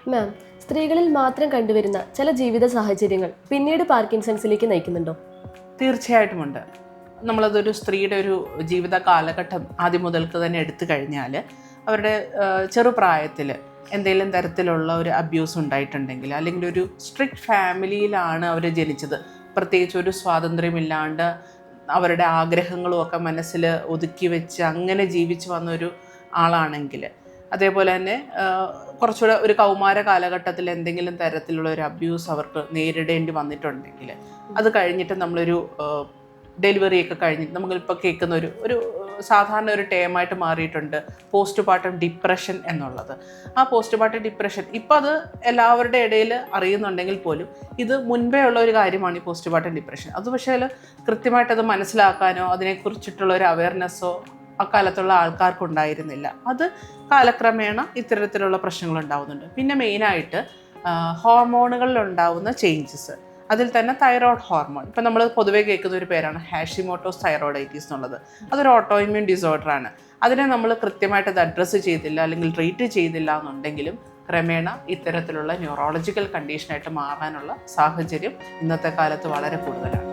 മാം, സ്ത്രീകളിൽ മാത്രം കണ്ടുവരുന്ന ചില ജീവിത സാഹചര്യങ്ങൾ പിന്നീട് പാർക്കിൻസൺസിലേക്ക് നയിക്കുന്നുണ്ടോ? തീർച്ചയായിട്ടുമുണ്ട്. നമ്മളതൊരു സ്ത്രീയുടെ ഒരു ജീവിത കാലഘട്ടം ആദ്യം മുതൽക്ക് തന്നെ എടുത്തു കഴിഞ്ഞാൽ അവരുടെ ചെറുപ്രായത്തിൽ എന്തെങ്കിലും തരത്തിലുള്ള ഒരു അബ്യൂസ് ഉണ്ടായിട്ടുണ്ടെങ്കിൽ, അല്ലെങ്കിൽ ഒരു സ്ട്രിക്റ്റ് ഫാമിലിയിലാണ് അവർ ജനിച്ചത്, പ്രത്യേകിച്ച് ഒരു സ്വാതന്ത്ര്യമില്ലാണ്ട് അവരുടെ ആഗ്രഹങ്ങളും ഒക്കെ മനസ്സിൽ ഒതുക്കി വെച്ച് അങ്ങനെ ജീവിച്ചു വന്നൊരു ആളാണെങ്കിൽ, അതേപോലെ തന്നെ കുറച്ചുകൂടെ ഒരു കൗമാര കാലഘട്ടത്തിൽ എന്തെങ്കിലും തരത്തിലുള്ള ഒരു അബ്യൂസ് അവർക്ക് നേരിടേണ്ടി വന്നിട്ടുണ്ടെങ്കിൽ, അത് കഴിഞ്ഞിട്ട് നമ്മളൊരു ഡെലിവറിയൊക്കെ കഴിഞ്ഞിട്ട് നമ്മളിപ്പോൾ കേൾക്കുന്ന ഒരു സാധാരണ ഒരു ടേമായിട്ട് മാറിയിട്ടുണ്ട് പോസ്റ്റ് പാർട്ടം ഡിപ്രഷൻ എന്നുള്ളത്. ആ പോസ്റ്റ് പാർട്ടം ഡിപ്രഷൻ ഇപ്പോൾ അത് എല്ലാവരുടെ ഇടയിൽ അറിയുന്നുണ്ടെങ്കിൽ പോലും ഇത് മുൻപേ ഉള്ള ഒരു കാര്യമാണ് ഈ പോസ്റ്റ് പാർട്ടം ഡിപ്രഷൻ. അത് പക്ഷേ കൃത്യമായിട്ടത് മനസ്സിലാക്കാനോ അതിനെക്കുറിച്ചിട്ടുള്ള ഒരു അവയർനെസ്സോ അക്കാലത്തുള്ള ആൾക്കാർക്കുണ്ടായിരുന്നില്ല. അത് കാലക്രമേണ ഇത്തരത്തിലുള്ള പ്രശ്നങ്ങൾ ഉണ്ടാകുന്നുണ്ട്. പിന്നെ മെയിനായിട്ട് ഹോർമോണുകളിലുണ്ടാകുന്ന ചേഞ്ചസ്, അതിൽ തന്നെ തൈറോയ്ഡ് ഹോർമോൺ, ഇപ്പം നമ്മൾ പൊതുവേ കേൾക്കുന്ന ഒരു പേരാണ് ഹാഷിമോട്ടോസ് തൈറോയിഡൈറ്റിസ് എന്നുള്ളത്. അതൊരു ഓട്ടോഇമ്മ്യൂൺ ഡിസോർഡറാണ്. അതിനെ നമ്മൾ കൃത്യമായിട്ട് അത് അഡ്രസ്സ് ചെയ്തില്ല അല്ലെങ്കിൽ ട്രീറ്റ് ചെയ്തില്ല എന്നുണ്ടെങ്കിലും ക്രമേണ ഇത്തരത്തിലുള്ള ന്യൂറോളജിക്കൽ കണ്ടീഷനായിട്ട് മാറാനുള്ള സാഹചര്യം ഇന്നത്തെ കാലത്ത് വളരെ കൂടുതലാണ്.